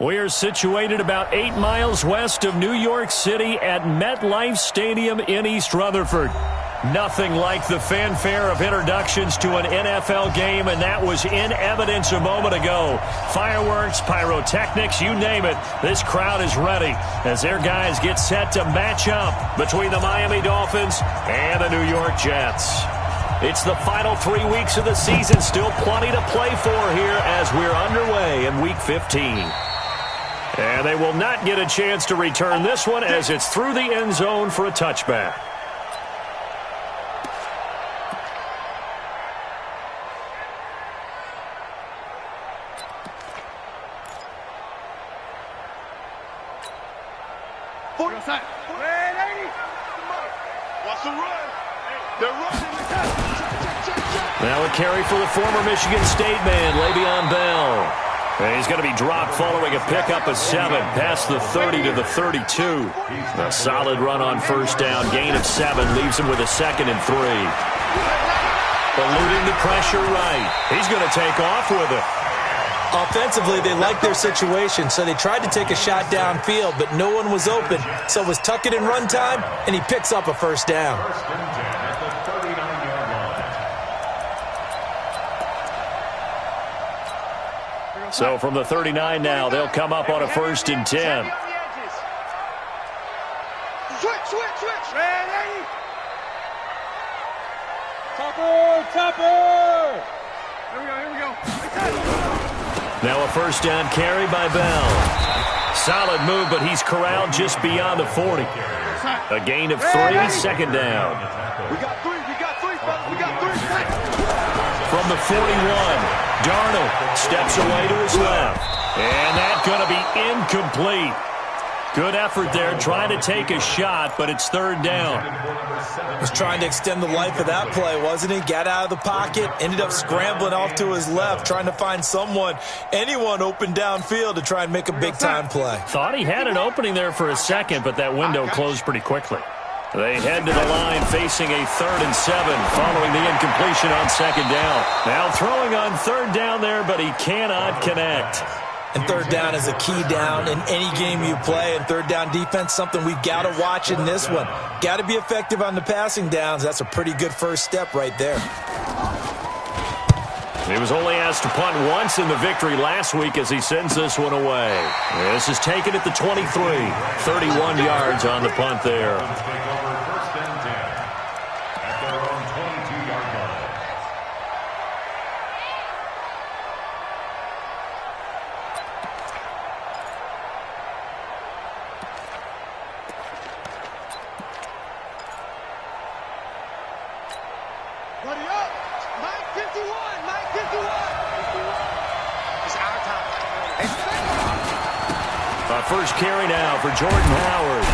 We are situated about 8 miles west of New York City at MetLife Stadium in East Rutherford. Nothing like the fanfare of introductions to an NFL game, and that was in evidence a moment ago. Fireworks, pyrotechnics, you name it. This crowd is ready as their guys get set to match up between the Miami Dolphins and the New York Jets. It's the final 3 weeks of the season. Still plenty to play for here as we're underway in Week 15. And they will not get a chance to return this one as it's through the end zone for a touchback. Now a carry for the former Michigan State man, Le'Veon Bell. And he's going to be dropped following a pickup of 7 past the 30 to the 32. A solid run on first down. Gain of 7 leaves him with a 2nd and 3. Eluding the pressure right. He's going to take off with it. Offensively, they liked their situation, so they tried to take a shot downfield, but no one was open. So it was tuck it in run time, and he picks up a first down. So from the 39 now, they'll come up on a 1st and 10. Switch. Ready? Topper! Here we go. Now a first down carry by Bell. Solid move, but he's corralled just beyond the 40. A gain of 3, 2nd down. We got three. From the 41, Darnold steps away to his left. And that's going to be incomplete. Good effort there, trying to take a shot, but it's 3rd down. Was trying to extend the life of that play, wasn't he? Got out of the pocket, ended up scrambling off to his left, trying to find anyone open downfield to try and make a big-time play. Thought he had an opening there for a second, but that window closed pretty quickly. They head to the line facing a 3rd and 7 following the incompletion on 2nd down. Now throwing on 3rd down there, but he cannot connect. And 3rd down is a key down in any game you play. And 3rd down defense, something we've got to watch in this one. Got to be effective on the passing downs. That's a pretty good first step right there. He was only asked to punt once in the victory last week as he sends this one away. This is taken at the 23. 31 yards on the punt there. At their own 22-yard line. 51. It's our time. A first carry now for Jordan Howard.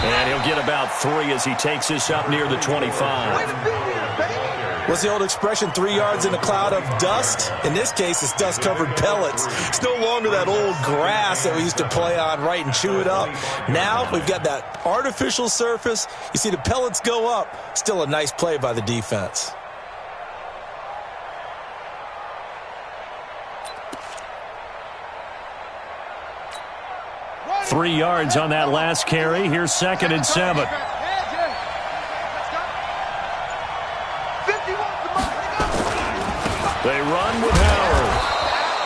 And he'll get about 3 as he takes this up near the 25. What's the old expression, 3 yards in a cloud of dust? In this case, it's dust-covered pellets. It's no longer that old grass that we used to play on, right, and chew it up. Now we've got that artificial surface. You see the pellets go up. Still a nice play by the defense. 3 yards on that last carry. Here's 2nd and 7. They run with Howard.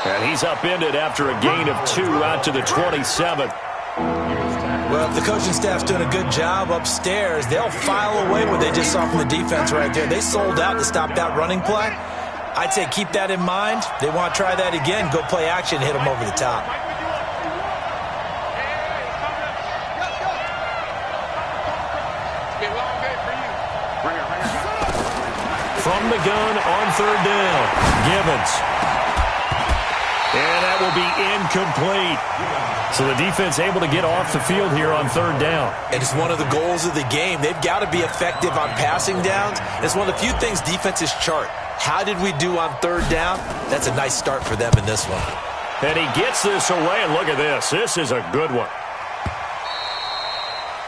And he's upended after a gain of 2 out to the 27. Well, if the coaching staff's doing a good job upstairs, they'll file away what they just saw from the defense right there. They sold out to stop that running play. I'd say keep that in mind. They want to try that again. Go play action, hit them over the top. From the gun on 3rd down, Gibbons. And that will be incomplete. So the defense able to get off the field here on 3rd down. And it's one of the goals of the game. They've got to be effective on passing downs. It's one of the few things defenses chart. How did we do on 3rd down? That's a nice start for them in this one. And he gets this away, and look at this. This is a good one.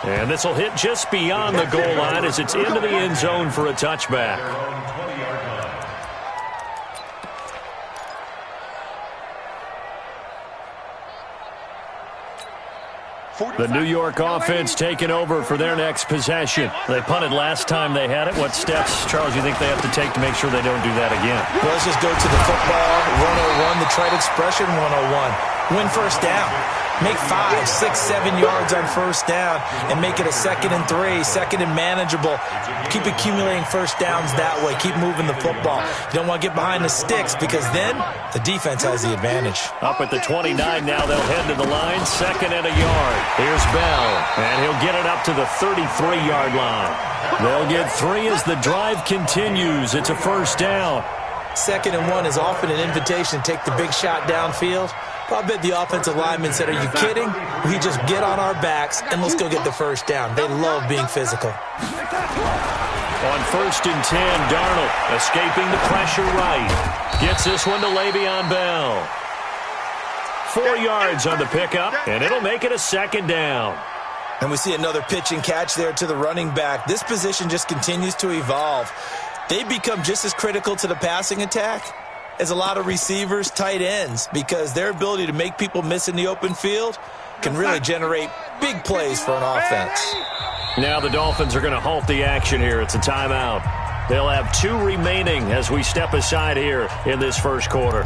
And this will hit just beyond the goal line as it's into the end zone for a touchback. The New York offense taking over for their next possession. They punted last time they had it. What steps, Charles, you think they have to take to make sure they don't do that again? Well, let's just go to the football 101, the trade expression 101. Win first down. Make 5, 6, 7 yards on first down and make it a 2nd and 3, 2nd and manageable. Keep accumulating first downs that way. Keep moving the football. You don't want to get behind the sticks because then the defense has the advantage. Up at the 29 now, they'll head to the line, 2nd and a yard. Here's Bell, and he'll get it up to the 33-yard line. They'll get 3 as the drive continues. It's a first down. 2nd and 1 is often an invitation to take the big shot downfield. I bet the offensive lineman said, are you kidding? We just get on our backs and let's go get the first down. They love being physical. On 1st and 10, Darnold escaping the pressure right. Gets this one to Le'Veon Bell. 4 yards on the pickup, and it'll make it a 2nd down. And we see another pitch and catch there to the running back. This position just continues to evolve. They become just as critical to the passing attack as a lot of receivers, tight ends, because their ability to make people miss in the open field can really generate big plays for an offense. Now the Dolphins are going to halt the action here. It's a timeout. They'll have 2 remaining as we step aside here in this first quarter.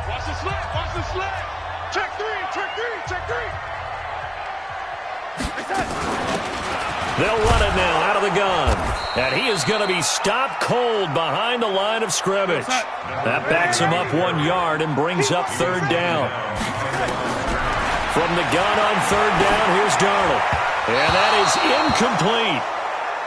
Watch the slit, watch the slit. Check 3, check 3, check 3. They'll run it now out of the gun. And he is going to be stopped cold behind the line of scrimmage. That backs him up 1 yard and brings up 3rd down. From the gun on 3rd down, here's Darnold. And that is incomplete.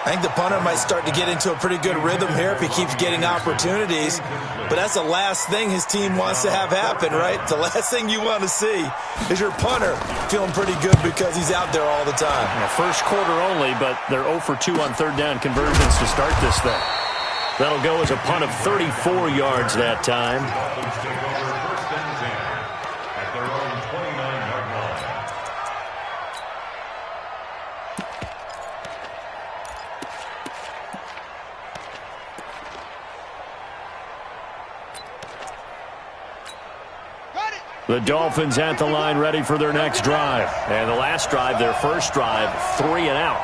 I think the punter might start to get into a pretty good rhythm here if he keeps getting opportunities. But that's the last thing his team wants to have happen, right? The last thing you want to see is your punter feeling pretty good because he's out there all the time. First quarter only, but they're 0 for 2 on 3rd down conversions to start this thing. That'll go as a punt of 34 yards that time. Dolphins take over 1st and 10 at their own 29-yard line. The Dolphins at the line ready for their next drive. And the last drive, their first drive, 3 and out.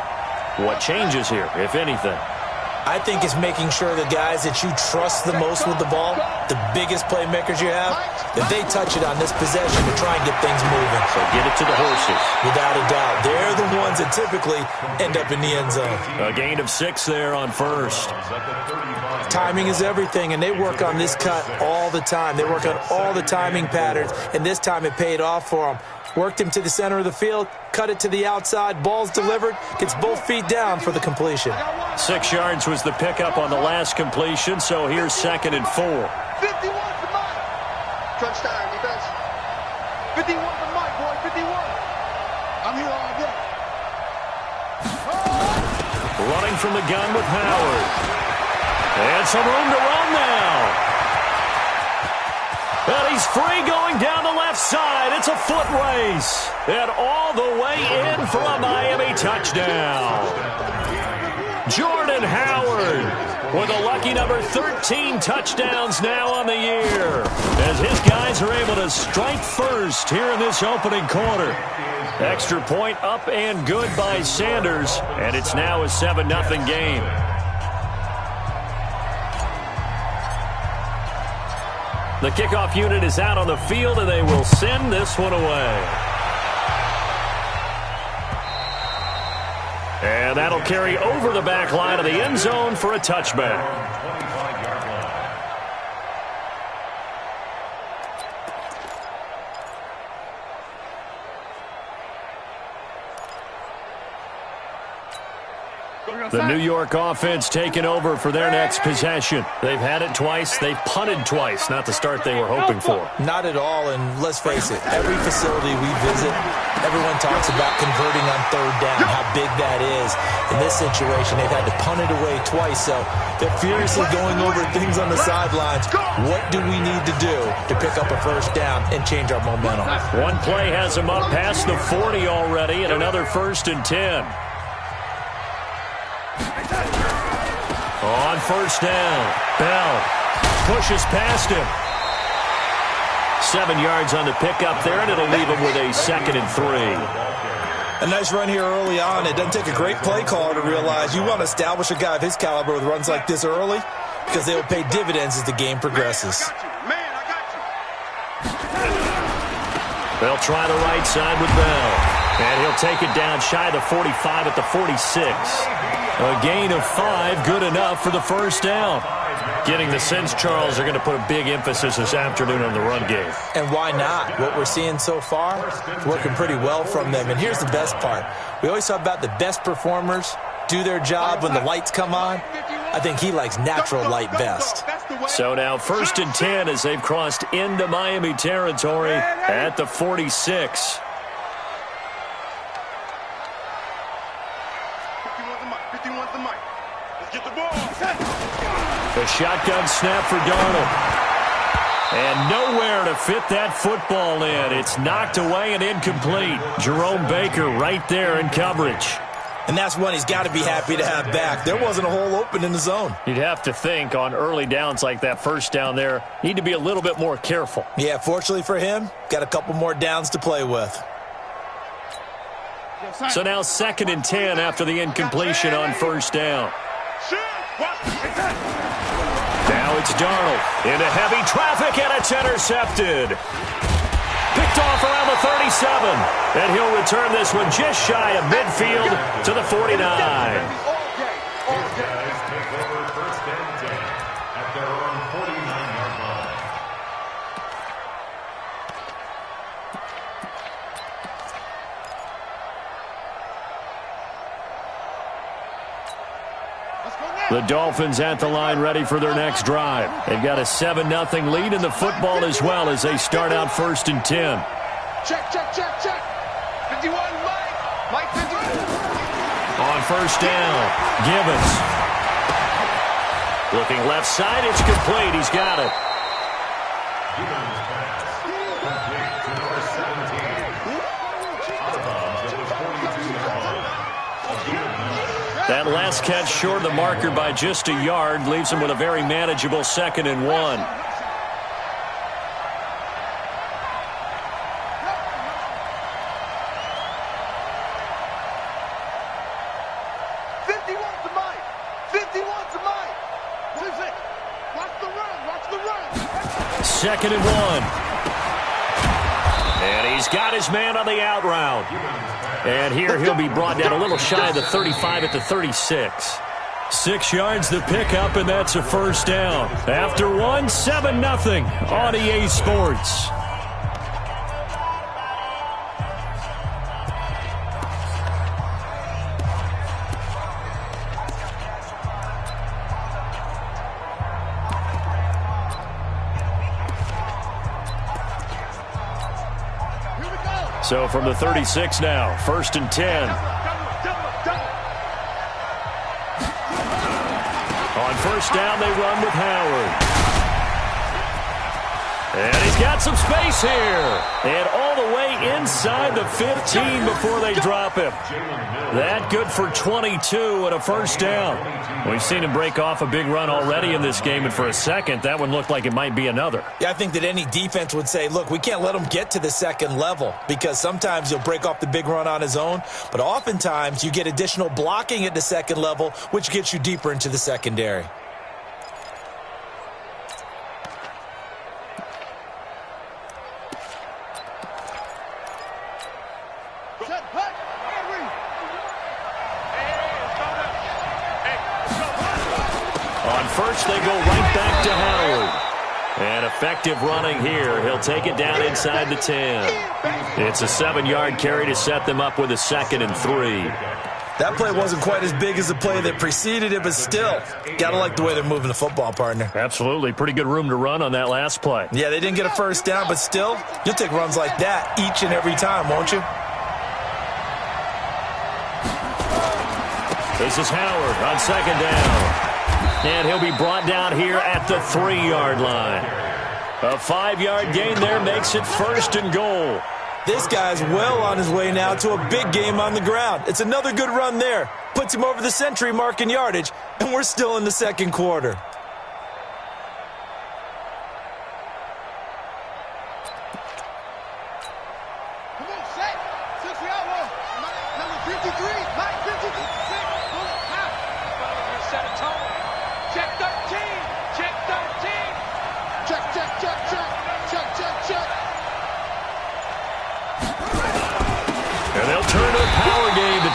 What changes here, if anything? I think it's making sure the guys that you trust the most with the ball, the biggest playmakers you have, that they touch it on this possession to try and get things moving. So get it to the horses. Without a doubt. They're the ones that typically end up in the end zone. A gain of 6 there on first. Timing is everything, and they work on this cut all the time. They work on all the timing patterns, and this time it paid off for them. Worked him to the center of the field, cut it to the outside, ball's delivered, gets both feet down for the completion. 6 yards was the pickup on the last completion, so here's 2nd and 4. 51 for Mike. Touchdown, defense. 51 for Mike, boy, 51. I'm here all day. Running from the gun with Howard. And some room to run now. And he's free going down the left side. It's a foot race. And all the way in for a Miami touchdown. Jordan Howard with a lucky number 13 touchdowns now on the year, as his guys are able to strike first here in this opening quarter. Extra point up and good by Sanders, and it's now a 7-0 game. The kickoff unit is out on the field, and they will send this one away. And that'll carry over the back line of the end zone for a touchback. The New York offense taking over for their next possession. They've had it twice. They've punted twice. Not the start they were hoping for. Not at all, and let's face it, every facility we visit, everyone talks about converting on 3rd down, how big that is. In this situation, they've had to punt it away twice, so they're furiously going over things on the sidelines. What do we need to do to pick up a first down and change our momentum? One play has them up past the 40 already, and another 1st and 10. On first down, Bell pushes past him. 7 yards on the pickup there, and it'll leave him with a 2nd and 3. A nice run here early on. It doesn't take a great play caller to realize you want to establish a guy of his caliber with runs like this early because they will pay dividends as the game progresses. They'll try the right side with Bell. And he'll take it down shy of the 45 at the 46. A gain of 5, good enough for the first down. Getting the sense, Charles, they're going to put a big emphasis this afternoon on the run game. And why not? What we're seeing so far is working pretty well from them. And here's the best part. We always talk about the best performers do their job when the lights come on. I think he likes natural light best. So now 1st and 10 as they've crossed into Miami territory at the 46. The shotgun snap for Darnold. And nowhere to fit that football in. It's knocked away and incomplete. Jerome Baker right there in coverage. And that's one he's got to be happy to have back. There wasn't a hole open in the zone. You'd have to think on early downs like that first down there, need to be a little bit more careful. Yeah, fortunately for him, got a couple more downs to play with. So now 2nd and 10 after the incompletion on first down. Now it's Darnold into heavy traffic, and it's intercepted. Picked off around the 37, and he'll return this one just shy of midfield to the 49. The Dolphins at the line ready for their next drive. They've got a 7-0 lead in the football as well as they start out 1st and 10. Check. 51, Mike 51. On first down, Gibbons. Looking left side, it's complete. He's got it. That last catch short of the marker by just a yard leaves him with a very manageable 2nd and 1. Second and 1. And he's got his man on the out route. And here he'll be brought down a little shy of the 35 at the 36. 6 yards the pickup, and that's a first down. After 7-0 on EA Sports. So from the 36 now, 1st and 10. On first down, they run with Howard. And he's got some space here. And all the way inside the 15 before they drop him. That good for 22 and a first down. We've seen him break off a big run already in this game, and for a second, that one looked like it might be another. Yeah, I think that any defense would say, look, we can't let him get to the second level because sometimes he'll break off the big run on his own, but oftentimes you get additional blocking at the second level, which gets you deeper into the secondary. First, they go right back to Howard. And effective running here. He'll take it down inside the 10. It's a 7-yard carry to set them up with a 2nd and 3. That play wasn't quite as big as the play that preceded it, but still, got to like the way they're moving the football, partner. Absolutely. Pretty good room to run on that last play. Yeah, they didn't get a first down, but still, you'll take runs like that each and every time, won't you? This is Howard on 2nd down. And he'll be brought down here at the 3-yard line. A 5-yard gain there makes it 1st and goal. This guy's well on his way now to a big game on the ground. It's another good run there. puts him over the century mark in yardage, and we're still in the second quarter.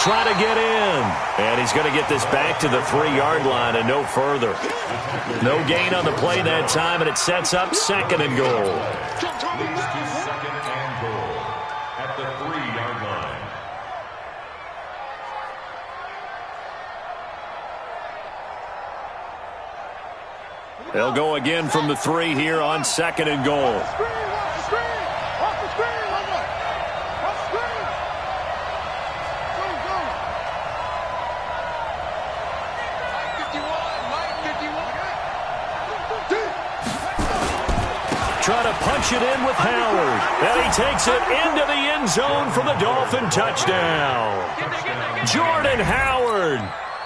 Try to get in. And he's going to get this back to the 3-yard line and no further. No gain on the play that time, and it sets up second and goal. Leads to second and goal at the 3-yard line. They'll go again from the 3 here on second and goal. Trying to punch it in with Howard. And he takes it into the end zone for the Dolphin touchdown. Jordan Howard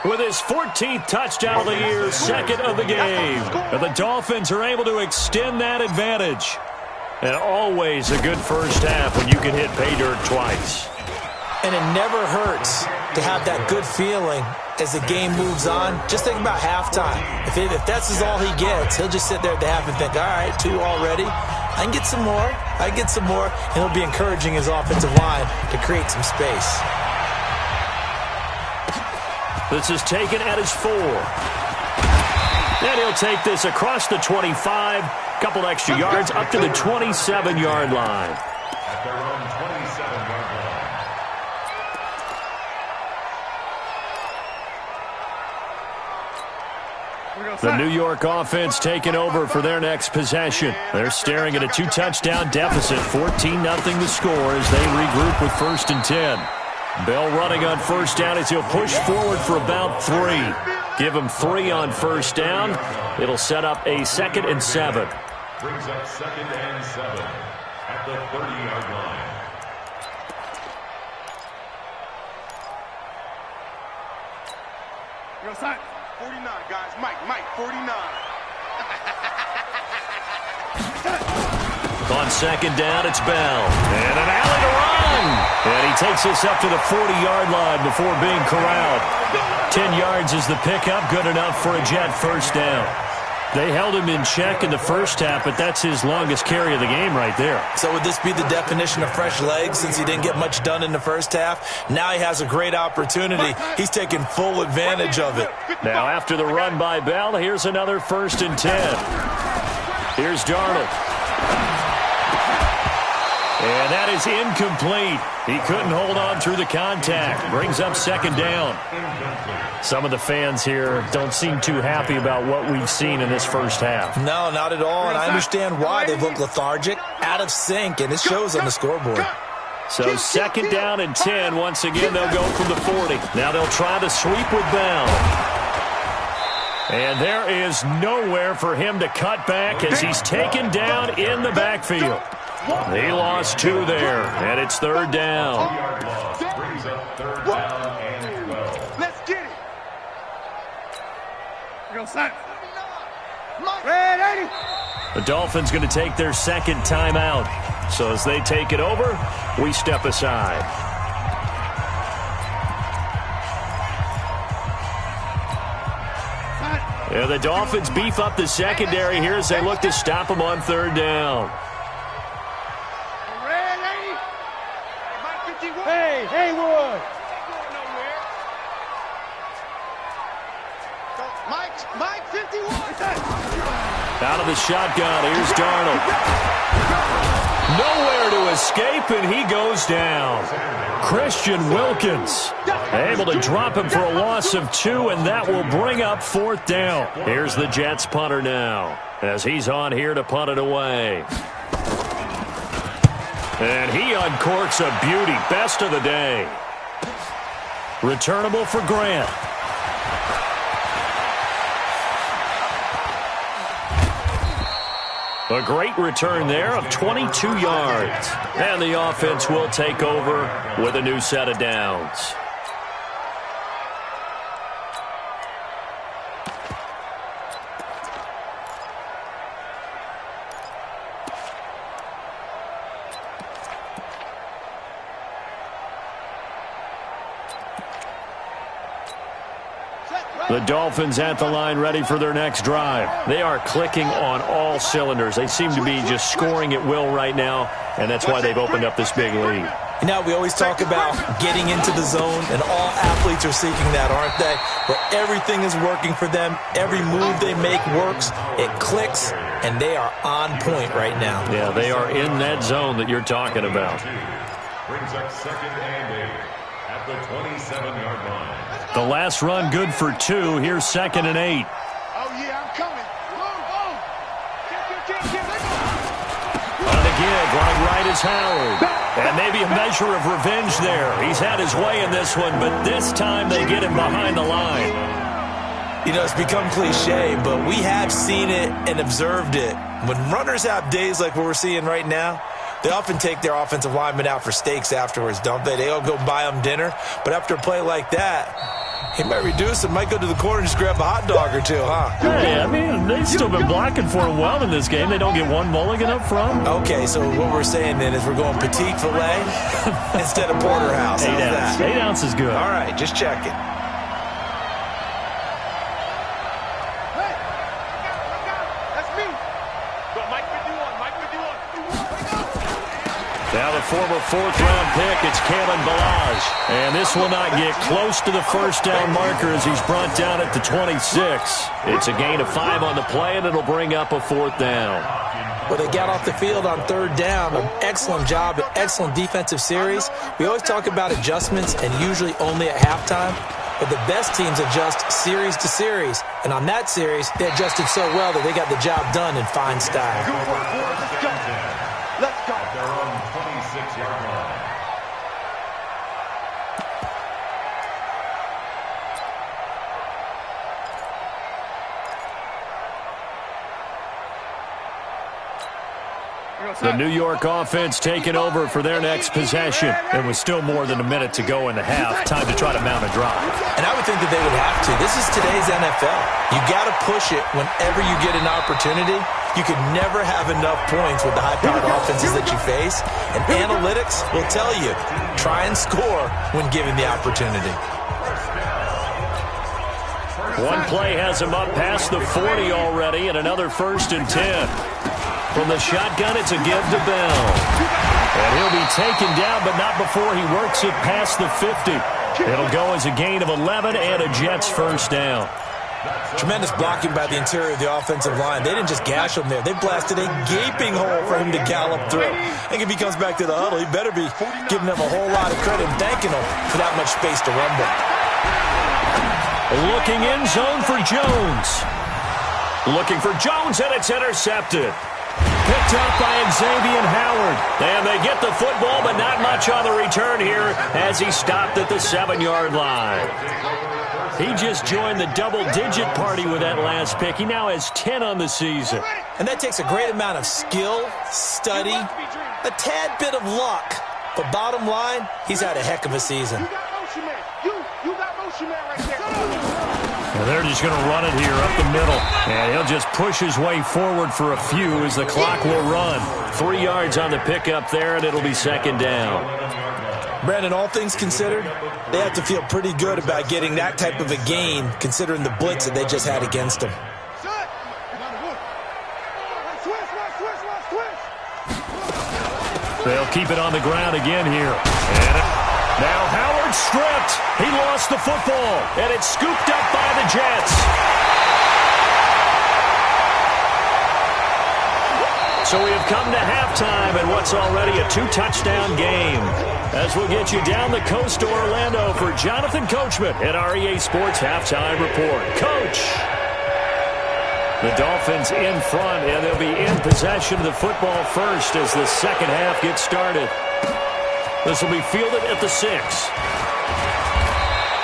with his 14th touchdown of the year, second of the game. And the Dolphins are able to extend that advantage. And always a good first half when you can hit pay dirt twice. And it never hurts to have that good feeling as the game moves on. Just think about halftime. If that's all he gets, he'll just sit there at the half and think, all right, 2 already. I can get some more. I get some more. And he'll be encouraging his offensive line to create some space. This is taken at his 4. And he'll take this across the 25. Couple extra yards up to the 27-yard line. At their own 27-yard line. The New York offense taking over for their next possession. They're staring at a 2-touchdown deficit, 14-0 the score as they regroup with 1st and 10. Bell running on first down as he'll push forward for about 3. Give him 3 on first down. It'll set up a 2nd and 7. Brings up 2nd and 7 at the 30-yard line. Yo, son. 49, guys. Mike, 49. On second down, it's Bell. And an alley to run. And he takes us up to the 40-yard line before being corralled. 10 yards is the pickup, good enough for a Jet first down. They held him in check in the first half, but that's his longest carry of the game right there. So would this be the definition of fresh legs since he didn't get much done in the first half? Now he has a great opportunity. He's taking full advantage of it. Now after the run by Bell, here's another 1st and 10. Here's Darnold. And that is incomplete. He couldn't hold on through the contact. Brings up second down. Some of the fans here don't seem too happy about what we've seen in this first half. No, not at all, and I understand why. They look lethargic, out of sync, and it shows on the scoreboard. So second down and 10. Once again, they'll go from the 40. Now they'll try to sweep with Bell. And there is nowhere for him to cut back as he's taken down in the backfield. He lost 2 there, and it's 3rd down. Brings up 3rd down and 12. Let's get it. Go, son. The Dolphins going to take their 2nd timeout. So as they take it over, we step aside. Yeah, the Dolphins beef up the secondary here as they look to stop him on 3rd down. Hey, Haywood. Mike 51. Out of the shotgun, here's Darnold. Nowhere to escape, and he goes down. Christian Wilkins able to drop him for a loss of 2, and that will bring up 4th down. Here's the Jets punter now as he's on here to punt it away. And he uncorks a beauty. Best of the day. Returnable for Grant. A great return there of 22 yards. And the offense will take over with a new set of downs. The Dolphins at the line ready for their next drive. They are clicking on all cylinders. They seem to be just scoring at will right now, and that's why they've opened up this big lead. You know, we always talk about getting into the zone, and all athletes are seeking that, aren't they? Where everything is working for them, every move they make works, it clicks, and they are on point right now. Yeah, they are in that zone that you're talking about. Brings up 2nd and 8 at the 27-yard line. The last run good for 2. Here's 2nd and 8. Oh, yeah, I'm coming. On the give, running right is Howard. And maybe a measure of revenge there. He's had his way in this one, but this time they get him behind the line. You know, it's become cliche, but we have seen it and observed it. When runners have days like what we're seeing right now, they often take their offensive linemen out for steaks afterwards, don't they? They all go buy them dinner. But after a play like that, he might reduce it, might go to the corner and just grab a hot dog or two, huh? Hey, I mean, they've still been blocking for him well in this game. They don't get one mulligan up front. Okay, so what we're saying then is we're going petite filet instead of porterhouse. 8 ounce. 8 ounce is good. All right, just checking. Now the former 4th-round pick, it's Kalen Ballage. And this will not get close to the first down marker as he's brought down at the 26. It's a gain of 5 on the play, and it'll bring up a 4th down. Well, they got off the field on 3rd down. An excellent job, an excellent defensive series. We always talk about adjustments and usually only at halftime. But the best teams adjust series to series. And on that series, they adjusted so well that they got the job done in fine style. Let's go. At their own 26-yard line. The New York offense taking over for their next possession. There was still more than a minute to go in the half. Time to try to mount a drive. And I would think that they would have to. This is today's NFL. You got to push it whenever you get an opportunity. You could never have enough points with the high-powered offenses that you face. And analytics will tell you, try and score when given the opportunity. One play has him up past the 40 already, and another 1st and 10. From the shotgun, it's a give to Bell. And he'll be taken down, but not before he works it past the 50. It'll go as a gain of 11 and a Jets 1st down. Tremendous blocking by the interior of the offensive line. They didn't just gash him there. They blasted a gaping hole for him to gallop through. I think if he comes back to the huddle, he better be giving them a whole lot of credit and thanking them for that much space to rumble. Looking in zone for Jones. Looking for Jones, and it's intercepted. Picked up by Xavier Howard. And they get the football, but not much on the return here as he stopped at the 7-yard line. He just joined the double-digit party with that last pick. He now has 10 on the season. And that takes a great amount of skill, study, a tad bit of luck. But bottom line, he's had a heck of a season. You got motion man right there. Well, they're just going to run it here up the middle. And he'll just push his way forward for a few as the clock will run. 3 yards on the pickup there, and it'll be 2nd down. Brandon, all things considered, they have to feel pretty good about getting that type of a gain, considering the blitz that they just had against them. They'll keep it on the ground again here. And now Howard stripped. He lost the football, and it's scooped up by the Jets. So we have come to halftime in what's already a 2-touchdown game. As we'll get you down the coast to Orlando for Jonathan Coachman at our EA Sports Halftime Report. Coach! The Dolphins in front, and they'll be in possession of the football first as the second half gets started. This will be fielded at the 6.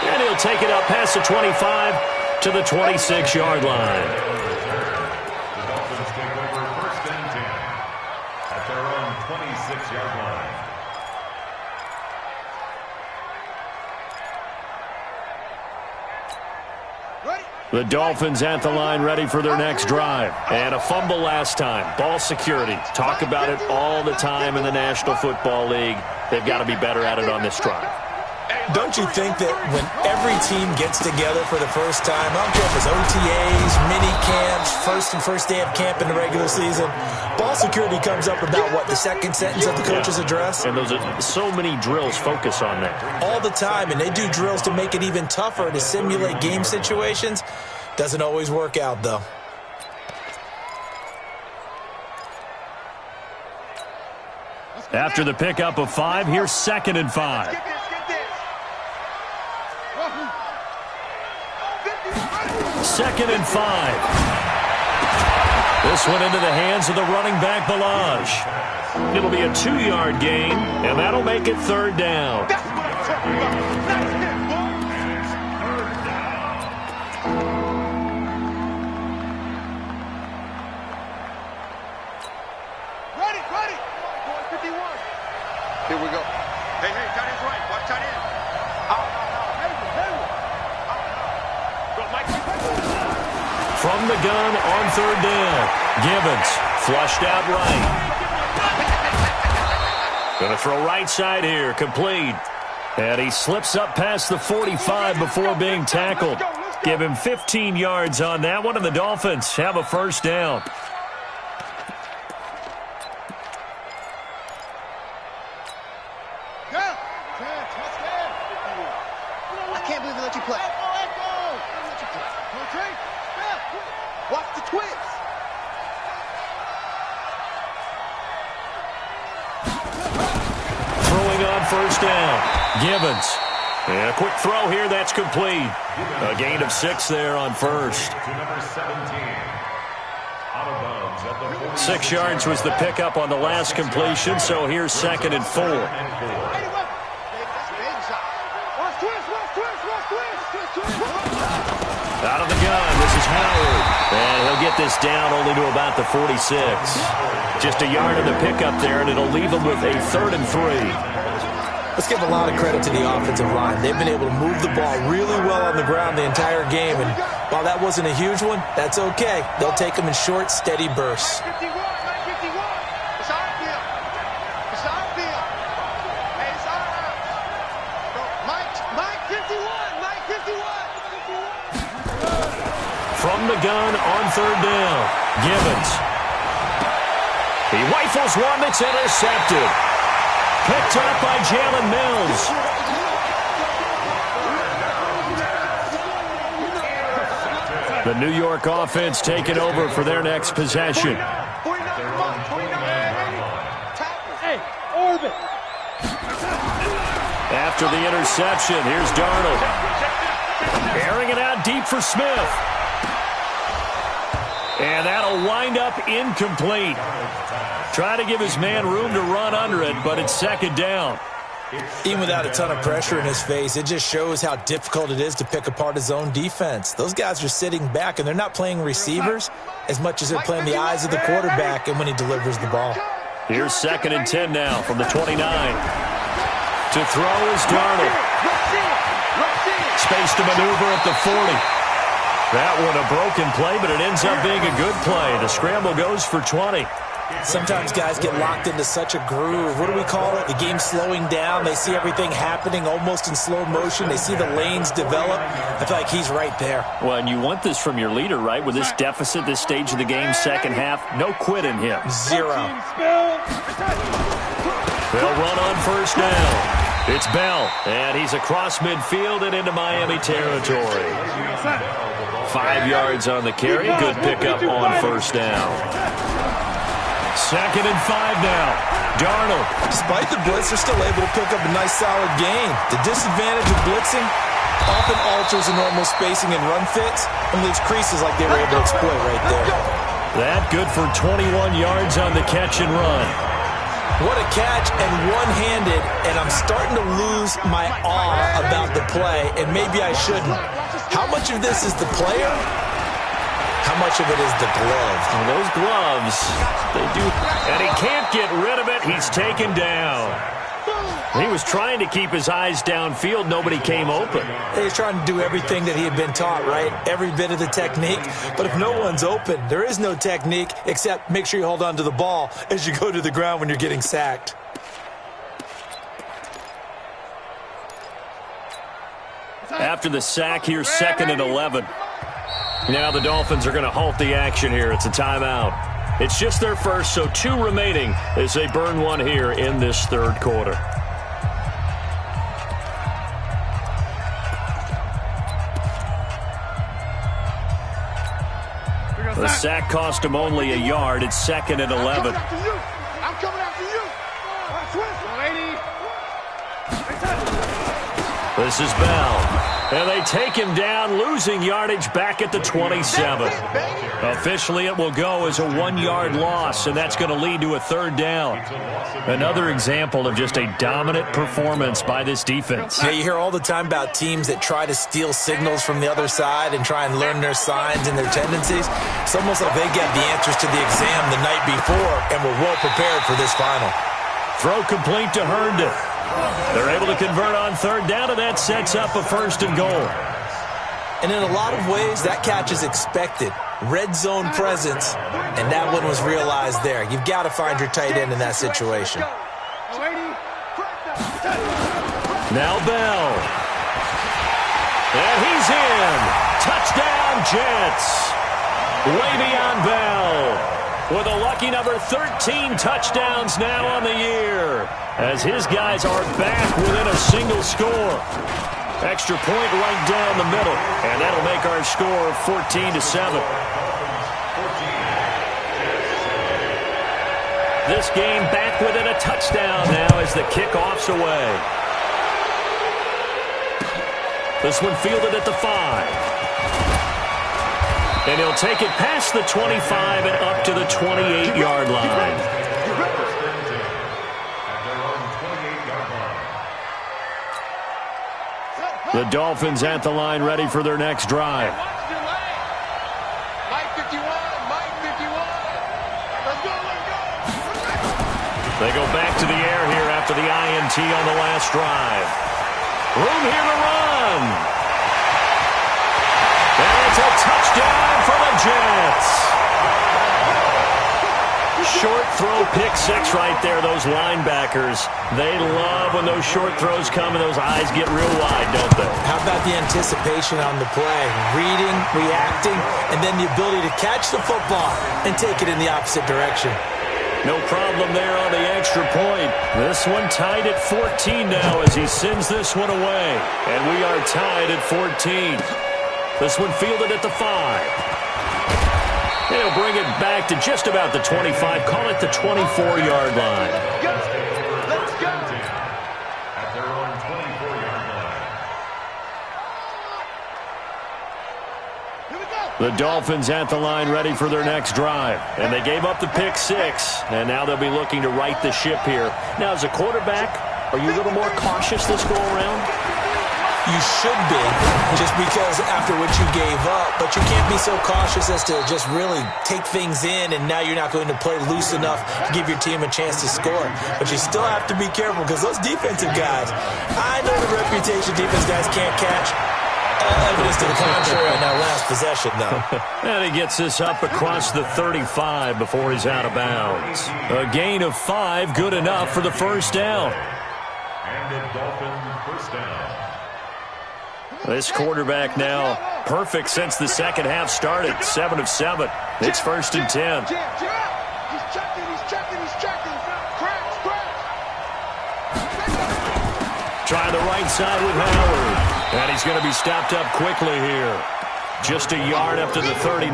And he'll take it up past the 25 to the 26-yard line. The Dolphins take over 1st and 10 at their own 26-yard line. The Dolphins at the line ready for their next drive. And a fumble last time. Ball security. Talk about it all the time in the National Football League. They've got to be better at it on this drive. Don't you think that when every team gets together for the first time, I don't care if it's OTAs, mini camps, first day of camp in the regular season, ball security comes up about, what, the second sentence of the coach's address? And those are so many drills focus on that. All the time, and they do drills to make it even tougher to simulate game situations. Doesn't always work out, though. After the pickup of 5, here's 2nd and 5. Second and 5. This one into the hands of the running back, Balaj. It'll be a 2-yard gain, and that'll make it 3rd down. That's what I'm talking about. Nice hit, boy. Ready. Come on, boy, 51. Here we go. Hey, tight end's right. Watch tight end. From the gun on 3rd down. Gibbons flushed out right. Going to throw right side here. Complete. And he slips up past the 45 before being tackled. Give him 15 yards on that one, and the Dolphins have a 1st down. I can't believe they let you play. Watch the twist. Throwing on 1st down. Gibbons. And a quick throw here. That's complete. A gain of 6 there on 1st. To number 17. Out of bounds at the 40. 6 yards was the pickup on the last completion, so here's 2nd and 4. Out of the gun, this is Howard. And he'll get this down only to about the 46. Just a yard of the pickup there, and it'll leave him with a 3rd and 3. Let's give a lot of credit to the offensive line. They've been able to move the ball really well on the ground the entire game, and while that wasn't a huge one, that's okay. They'll take them in short, steady bursts. From the gun on 3rd down, Gibbons. He rifles one that's intercepted. Picked up by Jalen Mills. The New York offense taking over for their next possession. After the interception, here's Darnold. Airing it out deep for Smith. And that'll wind up incomplete. Try to give his man room to run under it, but it's 2nd down. Even without a ton of pressure in his face, it just shows how difficult it is to pick apart his own defense. Those guys are sitting back, and they're not playing receivers as much as they're playing the eyes of the quarterback and when he delivers the ball. Here's 2nd and 10 now from the 29. To throw is Darnold. Space to maneuver at the 40. That one a broken play, but it ends up being a good play. The scramble goes for 20. Sometimes guys get locked into such a groove. What do we call it? The game's slowing down. They see everything happening almost in slow motion. They see the lanes develop. I feel like he's right there. Well, and you want this from your leader, right? With this deficit, this stage of the game, 2nd half, no quit in him. 0. They'll run on 1st down. It's Bell, and he's across midfield and into Miami territory. 5 yards on the carry. Good pickup on 1st down. 2nd and 5 now. Darnold. Despite the blitz, they're still able to pick up a nice, solid gain. The disadvantage of blitzing often alters the normal spacing and run fits and leaves creases like they were able to exploit right there. That good for 21 yards on the catch and run. What a catch, and one-handed, and I'm starting to lose my awe about the play, and maybe I shouldn't. How much of this is the player? How much of it is the glove? Well, those gloves, they do. And he can't get rid of it. He's taken down. He was trying to keep his eyes downfield. Nobody came open. He's trying to do everything that he had been taught, right? Every bit of the technique. But if no one's open, there is no technique except make sure you hold on to the ball as you go to the ground when you're getting sacked. After the sack, here's 2nd and 11. Now the Dolphins are going to halt the action here. It's a timeout. It's just their first, so 2 remaining as they burn one here in this third quarter. The sack cost him only a yard. It's 2nd and 11. I'm coming after you. This is Bell. And they take him down, losing yardage back at the 27. Officially, it will go as a 1-yard loss, and that's going to lead to a 3rd down. Another example of just a dominant performance by this defense. Yeah, you hear all the time about teams that try to steal signals from the other side and try and learn their signs and their tendencies. It's almost like they get the answers to the exam the night before and were well prepared for this final. Throw complete to Herndon. They're able to convert on 3rd down, and that sets up a 1st and goal. And in a lot of ways, that catch is expected. Red zone presence, and that one was realized there. You've got to find your tight end in that situation. Now Bell. And he's in. Touchdown, Jets. Le'Veon Bell with a lucky number 13 touchdowns now on the year, as his guys are back within a single score. Extra point right down the middle, and that'll make our score 14-7. This game back within a touchdown now as the kickoff's away. This one fielded at the 5. And he'll take it past the 25 and up to the 28-yard line. The Dolphins at the line, ready for their next drive. They go back to the air here after the INT on the last drive. Room here to run. And it's a touchdown for the Jets. Short throw, pick 6 right there. Those linebackers, they love when those short throws come and those eyes get real wide, don't they? How about the anticipation on the play? Reading, reacting, and then the ability to catch the football and take it in the opposite direction. No problem there on the extra point. This one tied at 14 now as he sends this one away. And we are tied at 14. This one fielded at the 5. And he'll bring it back to just about the 25. Call it the 24-yard line. Let's go. At their own 24-yard line. Here we go. The Dolphins at the line ready for their next drive. And they gave up the pick 6. And now they'll be looking to right the ship here. Now, as a quarterback, are you a little more cautious this go-around? You should be, just because after what you gave up, but you can't be so cautious as to just really take things in, and now you're not going to play loose enough to give your team a chance to score. But you still have to be careful because those defensive guys, I know the reputation defense guys can't catch. Evidence to the contrary on that last possession, though. And he gets this up across the 35 before he's out of bounds. A gain of 5, good enough for the 1st down. And the Dolphins first down. This quarterback now perfect since the second half started. 7 of 7. It's 1st and 10. He's checking. Crash. Try the right side with Howard. And he's going to be stopped up quickly here. Just a yard up to the 39.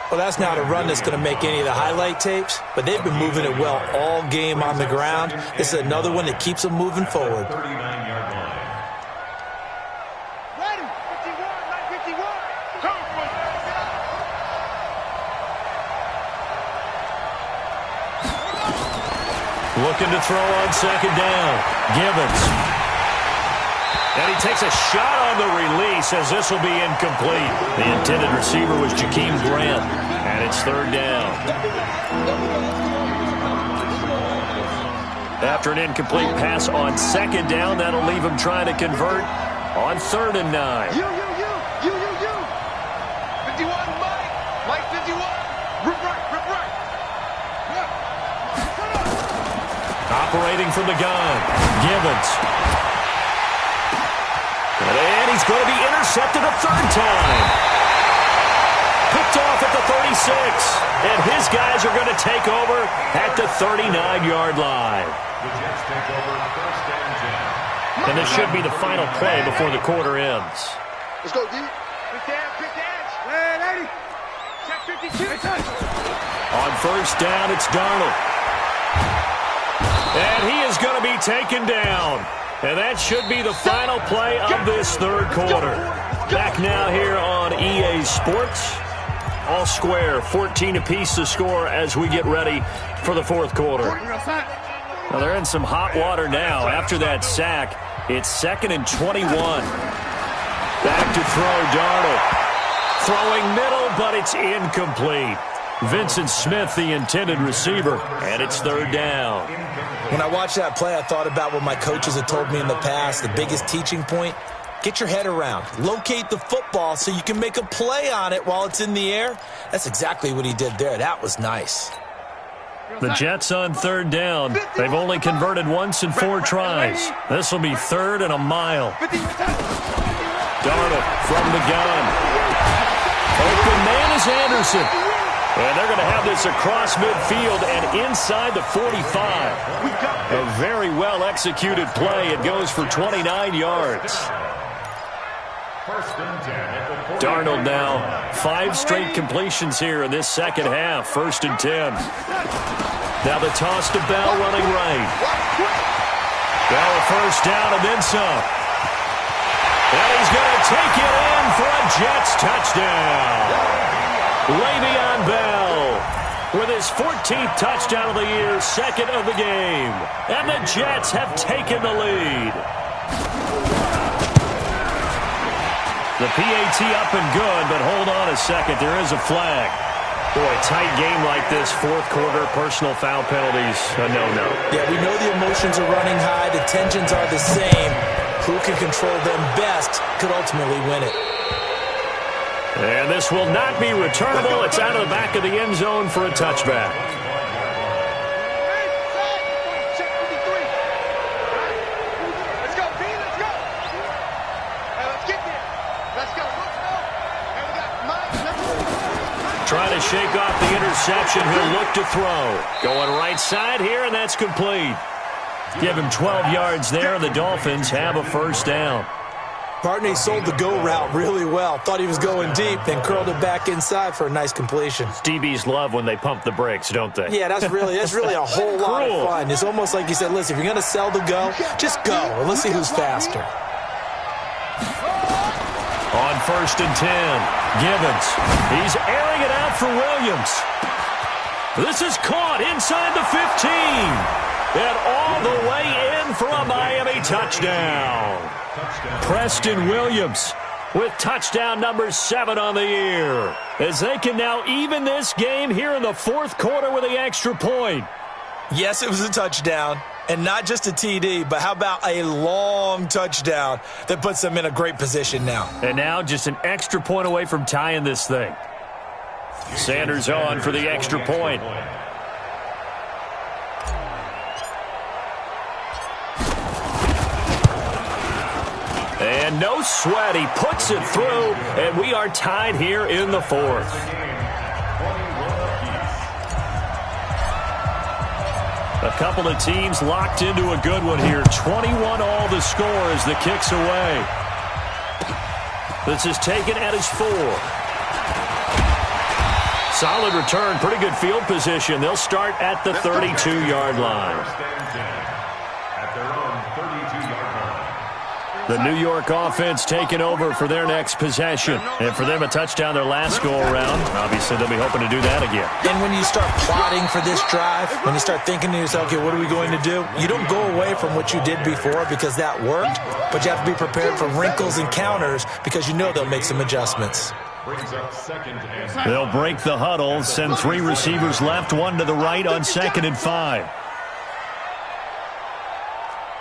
Well, that's not a run that's going to make any of the highlight tapes, but they've been moving it well all game on the ground. This is another one that keeps them moving forward. 39-yard line. Ready. 51. Looking to throw on 2nd down. Gibbons. And he takes a shot on the release as this will be incomplete. The intended receiver was Jakeem Grant. And it's 3rd down. After an incomplete pass on 2nd down, that'll leave him trying to convert on 3rd and 9. You. 51, Mike 51. Rip right. Operating from the gun. Gibbons. he's going to be intercepted a third time. Picked off at the 36. And his guys are going to take over at the 39-yard line. The Jets take over first and 10. And this should be the final play before the quarter ends. Let's go, D. Quick dance. Ready. Check 52. On first down, it's Darnold. And he is going to be taken down. And that should be the final play of this third quarter. Back now here on EA Sports. All square, 14 apiece to score as we get ready for the fourth quarter. Well, they're in some hot water now. After that sack, it's 2nd and 21. Back to throw, Darnold. Throwing middle, but it's incomplete. Vincent Smith, the intended receiver, and it's third down. When I watched that play, I thought about what my coaches had told me in the past. The biggest teaching point, get your head around. Locate the football so you can make a play on it while it's in the air. That's exactly what he did there. That was nice. The Jets on third down. They've only converted once in 4 tries. This will be 3rd and a mile. Darnold from the gun. Open man is Anderson. And they're going to have this across midfield and inside the 45. A very well-executed play. It goes for 29 yards. First and 10 at the 40. Darnold now 5 straight completions here in this second half. First and 10. Now the toss to Bell running right. Bell first down and then some. And he's going to take it in for a Jets touchdown. Le'Veon Bell with his 14th touchdown of the year, 2nd of the game. And the Jets have taken the lead. The PAT up and good, but hold on a second. There is a flag. Boy, tight game like this, fourth quarter, personal foul penalties, a no-no. Yeah, we know the emotions are running high. The tensions are the same. Who can control them best could ultimately win it. And this will not be returnable. It's out of the back of the end zone for a touchback. Let's go, B, let's go. Let's get there. Let's go. And we got Mike. Trying to shake off the interception. He'll look to throw. Going right side here, and that's complete. Give him 12 yards there, and the Dolphins have a first down. Bartney sold the go route really well. Thought he was going deep, then curled it back inside for a nice completion. DBs love when they pump the brakes, don't they? Yeah, that's really a whole lot of fun. It's almost like you said, listen, if you're going to sell the go, just go. And let's see who's faster. On first and 10, Gibbons. He's airing it out for Williams. This is caught inside the 15. And all the way in for a Miami touchdown. Preston Williams with touchdown number 7 on the year. As they can now even this game here in the fourth quarter with the extra point. Yes, it was a touchdown. And not just a TD, but how about a long touchdown that puts them in a great position now. And now just an extra point away from tying this thing. Sanders on for the extra point. And no sweat, he puts it through, and we are tied here in the fourth. A couple of teams locked into a good one here. 21 all the score as the kick's away. This is taken at his 4. Solid return, pretty good field position. They'll start at the 32-yard line. The New York offense taking over for their next possession. And for them, a touchdown their last go-around. Obviously, they'll be hoping to do that again. And when you start plotting for this drive, when you start thinking to yourself, okay, what are we going to do? You don't go away from what you did before because that worked, but you have to be prepared for wrinkles and counters because you know they'll make some adjustments. They'll break the huddle, send 3 receivers left, 1 to the right on 2nd and 5.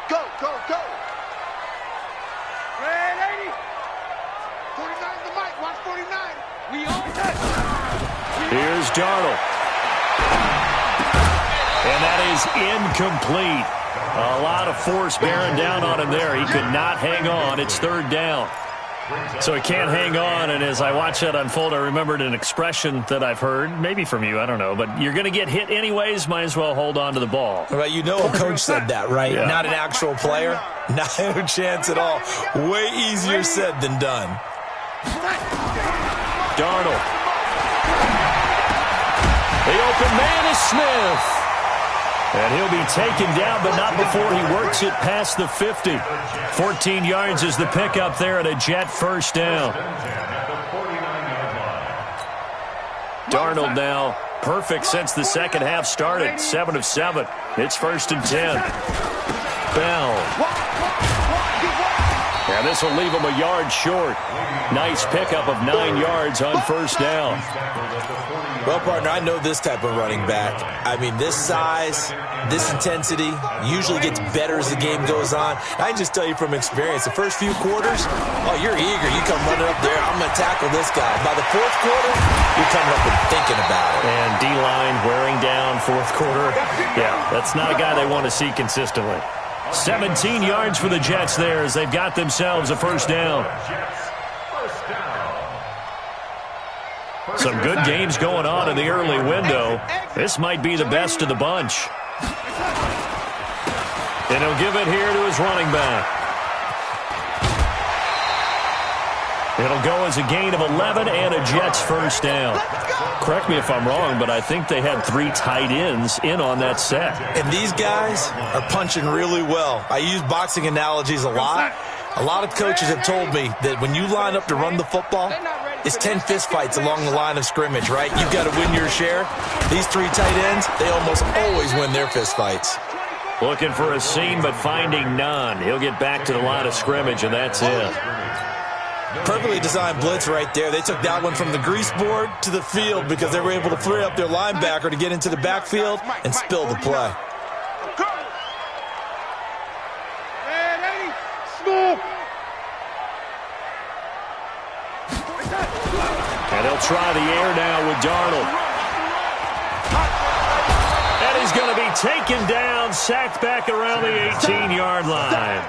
Go, go, go. Here's Darnold. And that is incomplete. A lot of force bearing down on him there. He could not hang on. It's 3rd down. So he can't hang on, and as I watch that unfold, I remembered an expression that I've heard, maybe from you, I don't know, but you're going to get hit anyways, might as well hold on to the ball. Right, you know a coach said that, right? Yeah. Not an actual player. Not a chance at all. Way easier said than done. Darnold. The open man is Smith. And he'll be taken down, but not before he works it past the 50. 14 yards is the pickup there at a Jet first down. Darnold now perfect since the second half started. 7 of 7. It's 1st and 10. Bell. And this will leave him a yard short. Nice pickup of 9 yards on first down. Well, partner, I know this type of running back. I mean, this size, this intensity usually gets better as the game goes on. I can just tell you from experience, the first few quarters, oh, you're eager. You come running up there, I'm going to tackle this guy. By the fourth quarter, you're coming up and thinking about it. And D-line wearing down fourth quarter. Yeah, that's not a guy they want to see consistently. 17 yards for the Jets there as they've got themselves a first down. Some good games going on in the early window. This might be the best of the bunch. And he'll give it here to his running back. It'll go as a gain of 11 and a Jets first down. Correct me if I'm wrong, but I think they had 3 tight ends in on that set. And these guys are punching really well. I use boxing analogies a lot. A lot of coaches have told me that when you line up to run the football, it's 10 fistfights along the line of scrimmage, right? You've got to win your share. These 3 tight ends, they almost always win their fistfights. Looking for a seam, but finding none. He'll get back to the line of scrimmage, and that's it. Perfectly designed blitz right there. They took that one from the grease board to the field because they were able to free up their linebacker to get into the backfield and spill the play. And they'll try the air now with Darnold. And he's going to be taken down, sacked back around the 18-yard line.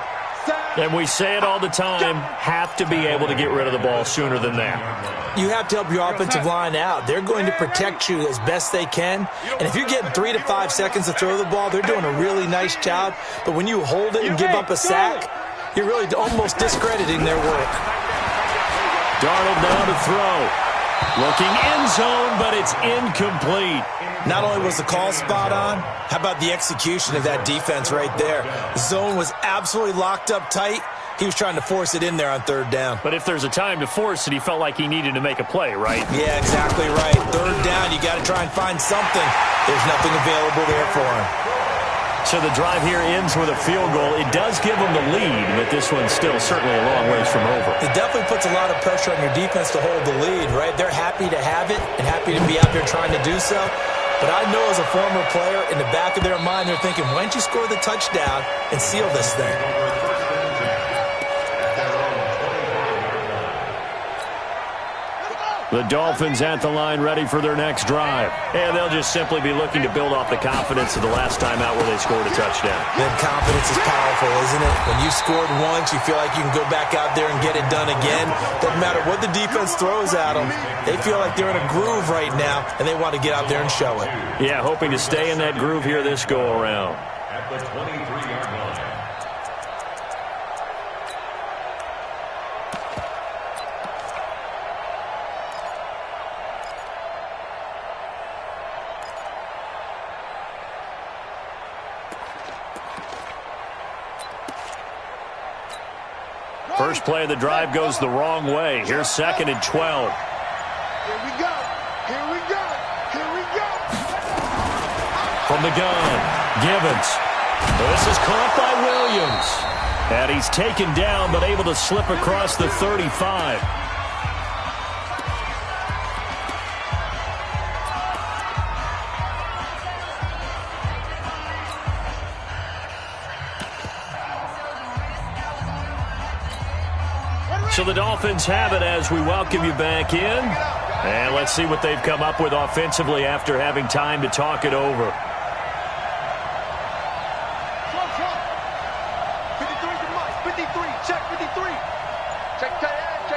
And we say it all the time, have to be able to get rid of the ball sooner than that. You have to help your offensive line out. They're going to protect you as best they can. And if you're getting 3 to 5 seconds to throw the ball, they're doing a really nice job. But when you hold it and give up a sack, you're really almost discrediting their work. Darnold now to throw. Looking end zone, but it's incomplete. Not only was the call spot on, how about the execution of that defense right there? The zone was absolutely locked up tight. He was trying to force it in there on 3rd down. But if there's a time to force it, he felt like he needed to make a play, right? Yeah, exactly right. 3rd down, you got to try and find something. There's nothing available there for him. So the drive here ends with a field goal. It does give them the lead, but this one's still certainly a long ways from over. It definitely puts a lot of pressure on your defense to hold the lead, right? They're happy to have it and happy to be out there trying to do so. But I know as a former player, in the back of their mind, they're thinking, why don't you score the touchdown and seal this thing? The Dolphins at the line ready for their next drive. And they'll just simply be looking to build off the confidence of the last time out where they scored a touchdown. Then confidence is powerful, isn't it? When you scored once, you feel like you can go back out there and get it done again. Doesn't matter what the defense throws at them. They feel like they're in a groove right now, and they want to get out there and show it. Yeah, hoping to stay in that groove here this go-around. At the 23-yard line. First play of the drive goes the wrong way. Here's 2nd and 12. Here we go. Here we go. Here we go. From the gun, Givens. This is caught by Williams. And he's taken down, but able to slip across the 35. So the Dolphins have it as we welcome you back in. And let's see what they've come up with offensively after having time to talk it over. 53 to Mike. 53. Check 53. Check tight end.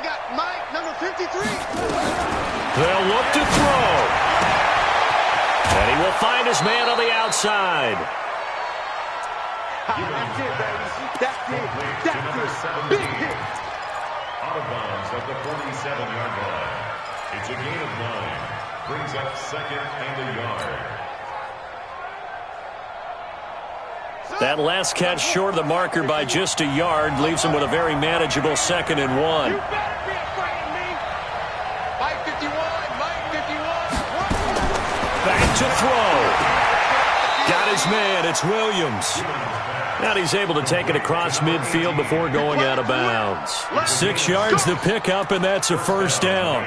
we got Mike, number 53. They'll look to throw. And he will find his man on the outside. That's it, baby. That's it. That's it. Big hit. Out of bounds at the 47-yard line. It's a gain of 9. Brings up second and a yard. That last catch short of the marker by just a yard leaves him with a very manageable 2nd and 1. You better be afraid of me. Mike 51. Mike 51. Back to throw. Got his man. It's Williams. Now he's able to take it across midfield before going out of bounds. 6 yards to pick up, and that's a first down.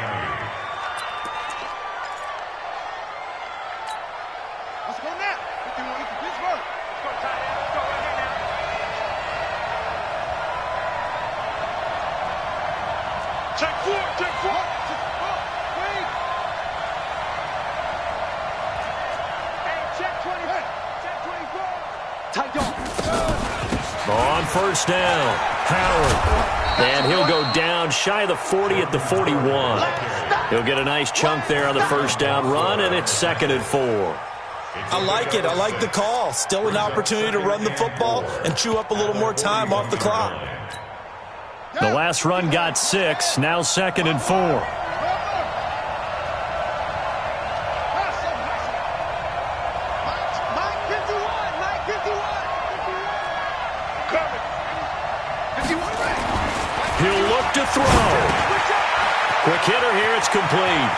Let's go now. 51 into Pittsburgh. Let's go, tight end. Let's go right here now. Check 4. Check 4. Wait. Hey, check 20. Hey, check 24. Tight dog. On first down, Howard. And he'll go down shy of the 40 at the 41. He'll get a nice chunk there on the first down run, and it's 2nd and 4. I like it. I like the call. Still an opportunity to run the football and chew up a little more time off the clock. The last run got 6, now 2nd and 4. He'll look to throw. Quick hitter here, it's complete.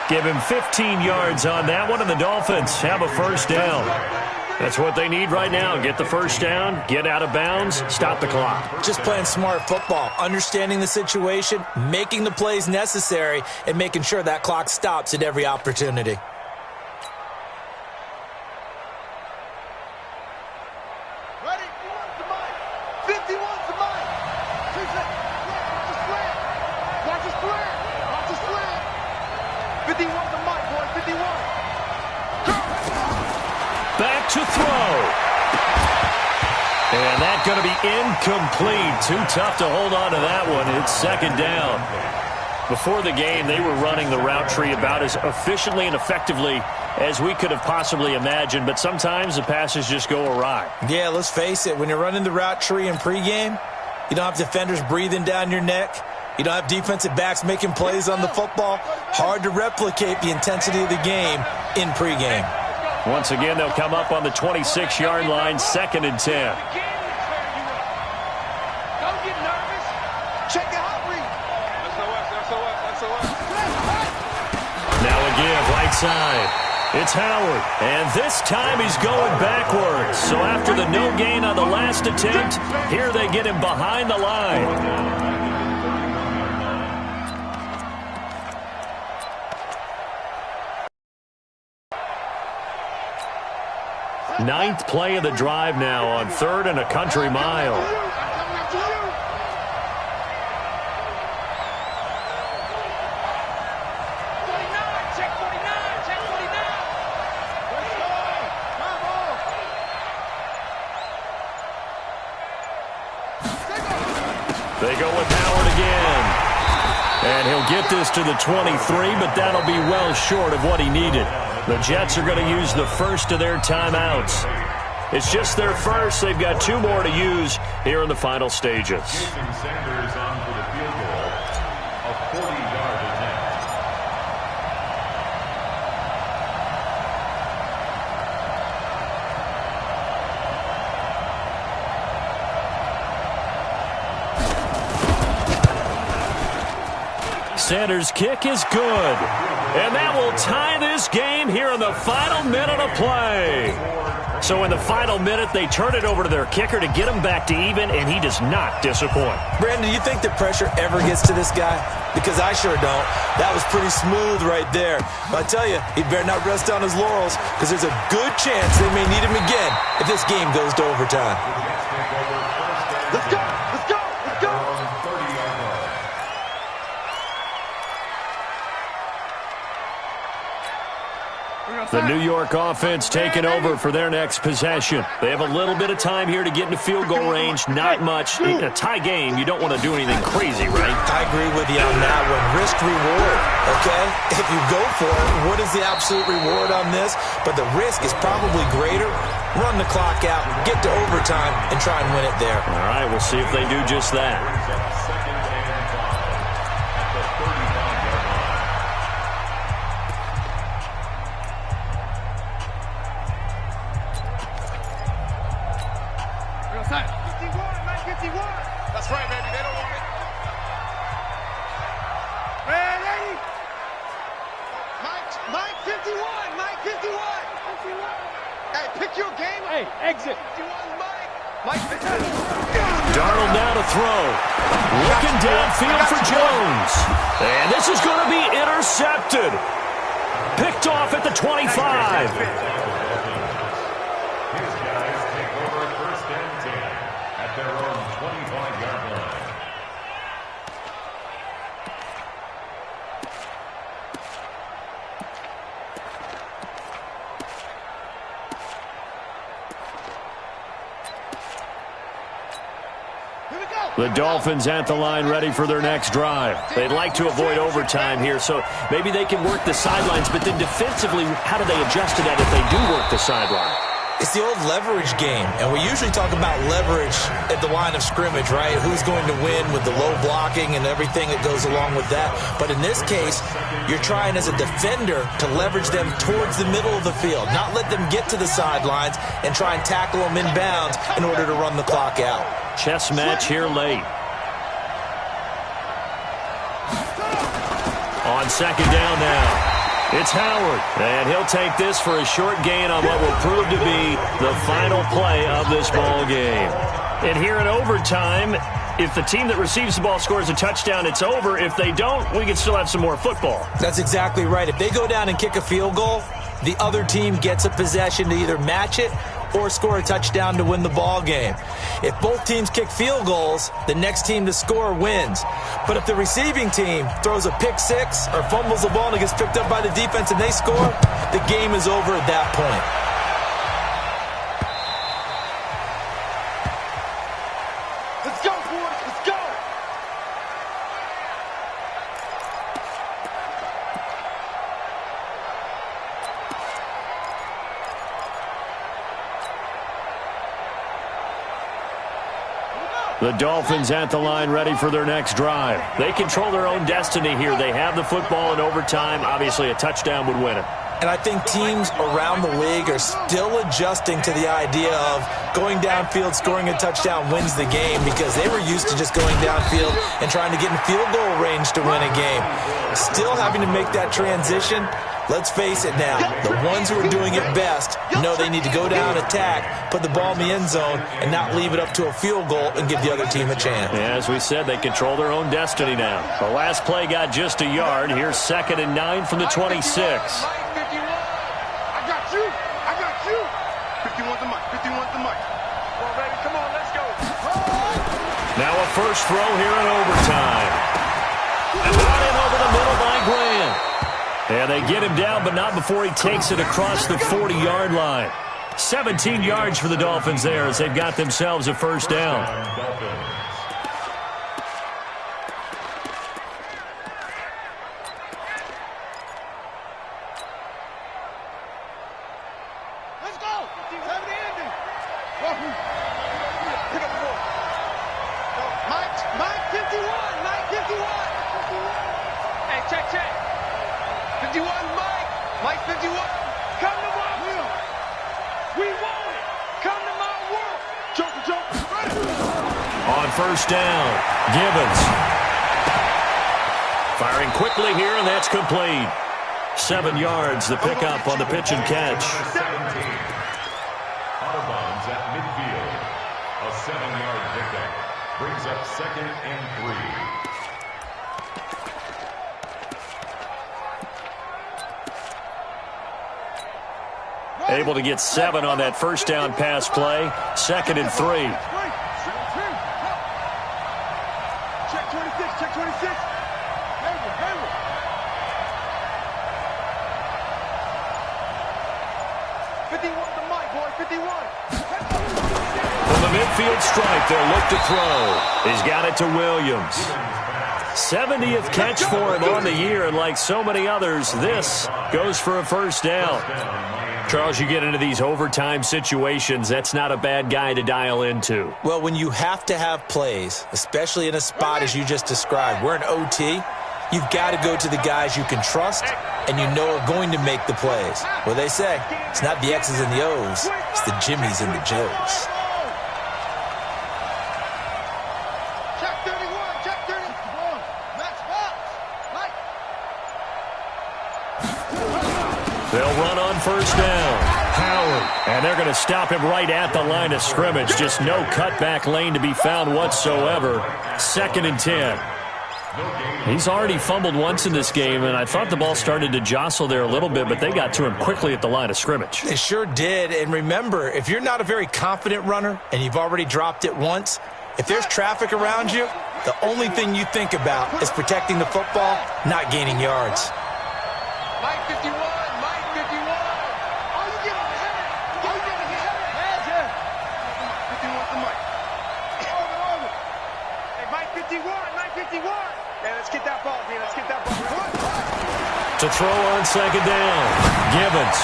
Give him 15 yards on that one, and the Dolphins have a first down. That's what they need right now. Get the first down, get out of bounds, stop the clock. Just playing smart football, understanding the situation, making the plays necessary, and making sure that clock stops at every opportunity. Ready? 51's the Mike. Watch the slant. Watch the slant. Watch the slant. 51's the Mike, boy. 51. Back to throw. And that's going to be incomplete. Too tough to hold on to that one. It's 2nd down. Before the game, they were running the route tree about as efficiently and effectively as we could have possibly imagined, but sometimes the passes just go awry. Yeah, let's face it. When you're running the route tree in pregame, you don't have defenders breathing down your neck. You don't have defensive backs making plays on the football. Hard to replicate the intensity of the game in pregame. Once again, they'll come up on the 26-yard line, 2nd and 10. Don't get nervous. Check the hot read. SOS. Now a give, right side. It's Howard, and this time he's going backwards. So after the no gain on the last attempt, here they get him behind the line. Ninth play of the drive now on 3rd and a country mile. They go with Howard again. And he'll get this to the 23, but that'll be well short of what he needed. The Jets are going to use the first of their timeouts. It's just their first. They've got 2 more to use here in the final stages. Jason Sanders on for the field goal. A 40-yard attempt. Sanders' kick is good. And that will tie this game here in the final minute of play. So in the final minute, they turn it over to their kicker to get him back to even, and he does not disappoint. Brandon, do you think the pressure ever gets to this guy? Because I sure don't. That was pretty smooth right there. But I tell you, he better not rest on his laurels, because there's a good chance they may need him again if this game goes to overtime. Let's go. Let's go. Let's go. The New York offense taking over for their next possession. They have a little bit of time here to get into field goal range. Not much. In a tie game, you don't want to do anything crazy, right? I agree with you on that one. Risk reward, okay? If you go for it, what is the absolute reward on this? But the risk is probably greater. Run the clock out, get to overtime, and try and win it there. All right, we'll see if they do just that. That's right, baby. They don't want it. Ready? Mike 51. Mike 51. Hey, pick your game. Hey, exit. 51 Mike. Mike 51. Darnold now to throw. Looking downfield for Jones. And this is going to be intercepted. Picked off at the 25. Their own 25-yard line. The Dolphins at the line ready for their next drive. They'd like to avoid overtime here, so maybe they can work the sidelines, but then defensively, how do they adjust to that if they do work the sideline? It's the old leverage game, and we usually talk about leverage at the line of scrimmage, right? Who's going to win with the low blocking and everything that goes along with that. But in this case, you're trying as a defender to leverage them towards the middle of the field, not let them get to the sidelines and try and tackle them inbounds in order to run the clock out. Chess match here late. On second down now. It's Howard, and he'll take this for a short gain on what will prove to be the final play of this ball game. And here in overtime, if the team that receives the ball scores a touchdown, it's over. If they don't, we can still have some more football. That's exactly right. If they go down and kick a field goal, the other team gets a possession to either match it or score a touchdown to win the ball game. If both teams kick field goals, the next team to score wins. But if the receiving team throws a pick six or fumbles the ball and it gets picked up by the defense and they score, the game is over at that point. Let's go, boys. Let's go. The Dolphins at the line ready for their next drive. They control their own destiny here. They have the football in overtime. Obviously, a touchdown would win it. And I think teams around the league are still adjusting to the idea of going downfield, scoring a touchdown wins the game, because they were used to just going downfield and trying to get in field goal range to win a game. Still having to make that transition. Let's face it now, the ones who are doing it best know they need to go down, attack, put the ball in the end zone, and not leave it up to a field goal and give the other team a chance. Yeah, as we said, they control their own destiny now. The last play got just a yard. Here's 2nd and 9 from the 26. I got you. 51's the mic. 51's the mic. Come on, baby. Come on, let's go. Now a first throw here in overtime. Brought in over the middle by Grant. And they get him down, but not before he takes it across the 40-yard line. 17 yards for the Dolphins there as they've got themselves a first down. Let's go. Have it ending. Pick up the ball. Mike 51. Mike 51. Hey, check. 51, Mike 51. Come to my world. We want it. Come to my world. Joker. On first down, Gibbons. Firing quickly here, and that's complete. 7 yards, the pickup on the pitch and catch. 17. Out of bounds at midfield. A 7-yard pickup. Brings up 2nd and 3. Able to get 7 on that first down pass play. 2nd and 3. Check 26. Hayward. 51's the mic, boy. 51. From the midfield stripe, they'll look to throw. He's got it to Williams. 70th catch for him on the year, and like so many others, this goes for a first down. Charles, you get into these overtime situations, that's not a bad guy to dial into. Well, when you have to have plays, especially in a spot as you just described, we're in OT, you've got to go to the guys you can trust and you know are going to make the plays. Well, they say it's not the X's and the O's, it's the Jimmies and the Joes. They'll run on first down. Howard. And they're going to stop him right at the line of scrimmage. Just no cutback lane to be found whatsoever. 2nd and 10. He's already fumbled once in this game, and I thought the ball started to jostle there a little bit, but they got to him quickly at the line of scrimmage. They sure did. And remember, if you're not a very confident runner and you've already dropped it once, if there's traffic around you, the only thing you think about is protecting the football, not gaining yards. Mike 51, Mike 51. Oh, you get him ahead. Oh, you get him ahead. Yeah. 51's the mic. Over. Hey, Mike 51, Mike 51. Yeah, let's get that ball, man. Let's get that ball. To throw on 2nd down. Gibbons.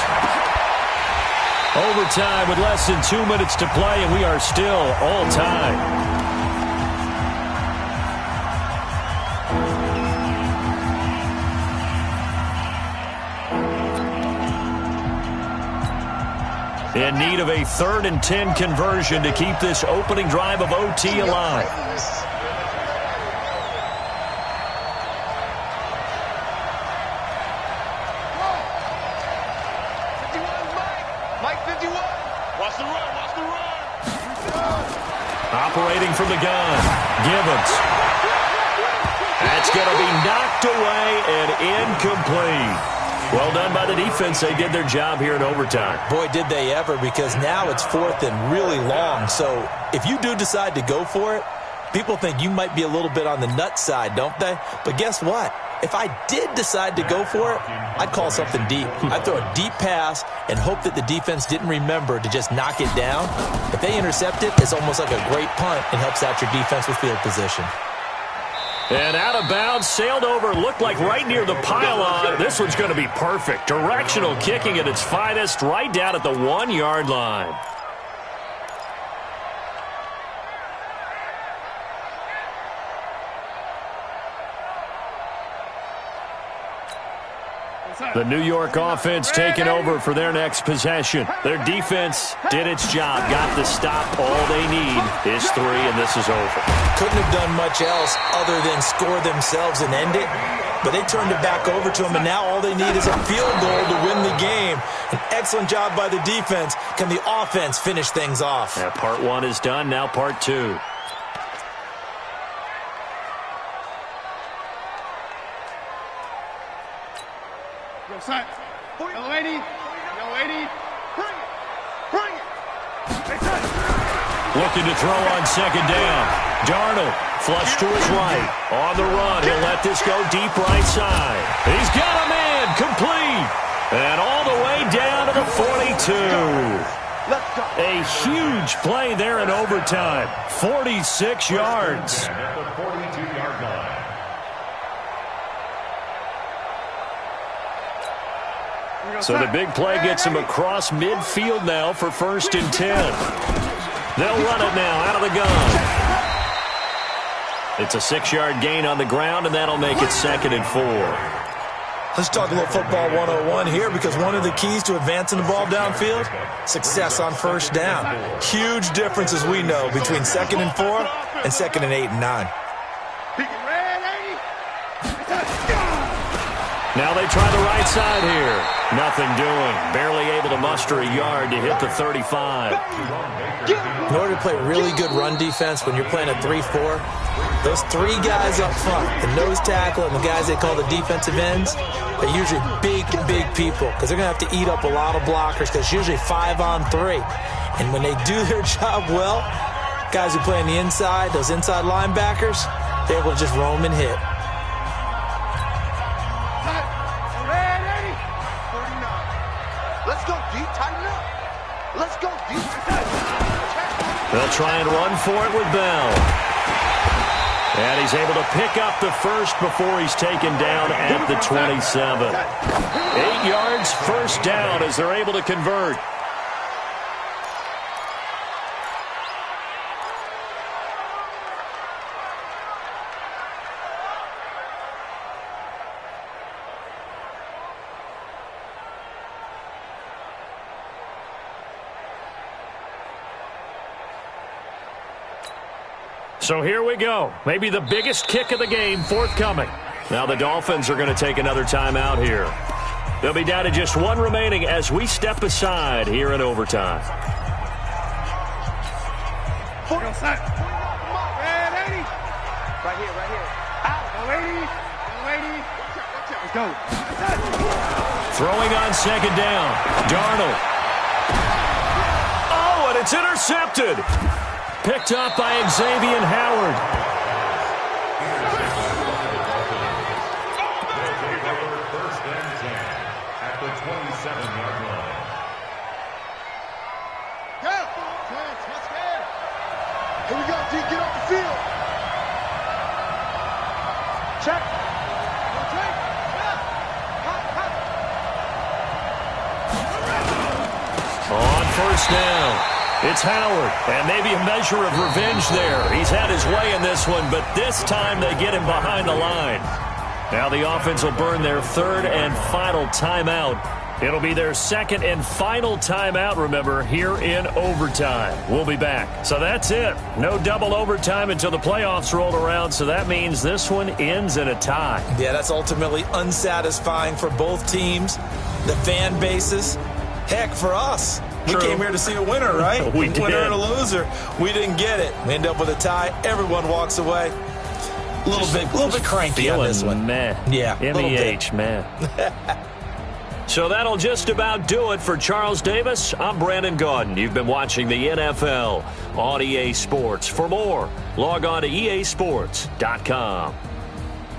Overtime with less than 2 minutes to play, and we are still all tied. In need of a 3rd and 10 conversion to keep this opening drive of OT alive. Mike 51. Watch the run. Watch the run. Operating from the gun. Gibbons. That's going to be knocked away and incomplete. Well done by the defense. They did their job here in overtime. Boy, did they ever, because now it's 4th and really long. So if you do decide to go for it, people think you might be a little bit on the nut side, don't they? But guess what? If I did decide to go for it, I'd call something deep. I'd throw a deep pass and hope that the defense didn't remember to just knock it down. If they intercept it, it's almost like a great punt and helps out your defense with field position. And out of bounds, sailed over, looked like right near the pylon. This one's going to be perfect. Directional kicking at its finest, right down at the 1-yard line. The New York offense taking over for their next possession. Their defense did its job, got the stop. All they need is 3, and this is over. Couldn't have done much else other than score themselves and end it, but they turned it back over to them, and now all they need is a field goal to win the game. An excellent job by the defense. Can the offense finish things off? Yeah, part 1 is done, now part 2. Son. Young lady, bring it. Looking to throw on 2nd down. Darnold, flush to his right. On the run, he'll let this go deep right side. He's got a man, complete. And all the way down to the 42. A huge play there in overtime. 46 yards. At the 42-yard line. So the big play gets him across midfield now for 1st and 10. They'll run it now out of the gun. It's a 6-yard gain on the ground, and that'll make it 2nd and 4. Let's talk a little football 101 here, because one of the keys to advancing the ball downfield, success on 1st down. Huge difference, as we know, between 2nd and 4 and 2nd and 8 and 9. Now they try the right side here. Nothing doing. Barely able to muster a yard to hit the 35. In order to play really good run defense when you're playing a 3-4, those 3 guys up front, the nose tackle and the guys they call the defensive ends, they're usually big people, because they're going to have to eat up a lot of blockers, because it's usually 5 on 3. And when they do their job well, guys who play on the inside, those inside linebackers, they're able to just roam and hit. Let's go, D. Tighten up. Let's go, dude. They'll try and run for it with Bell. And he's able to pick up the first before he's taken down at the 27. 8 yards, first down as they're able to convert. So here we go. Maybe the biggest kick of the game forthcoming. Now the Dolphins are going to take another timeout here. They'll be down to just one remaining as we step aside here in overtime. Right here, right here. Out. Lady. Let's go. Throwing on second down. Darnold. Oh, and it's intercepted. Picked up by Xavier Howard. First and 10 at the 27-yard line. Go. Here we go, D. Get off the field. Check. On first down. It's Howard, and maybe a measure of revenge there. He's had his way in this one, but this time they get him behind the line. Now the offense will burn their third and final timeout. It'll be their second and final timeout, remember, here in overtime. We'll be back. So that's it. No double overtime until the playoffs roll around, so that means this one ends in a tie. Yeah, that's ultimately unsatisfying for both teams, the fan bases. Heck, for us. We True. came here to see a winner, right? We did. Winner and a loser. We didn't get it. We end up with a tie. Everyone walks away. A little bit cranky on this one. Meh. Yeah, MEH, man. So that'll just about do it for Charles Davis. I'm Brandon Gaudin. You've been watching the NFL on EA Sports. For more, log on to easports.com.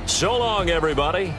So long, everybody.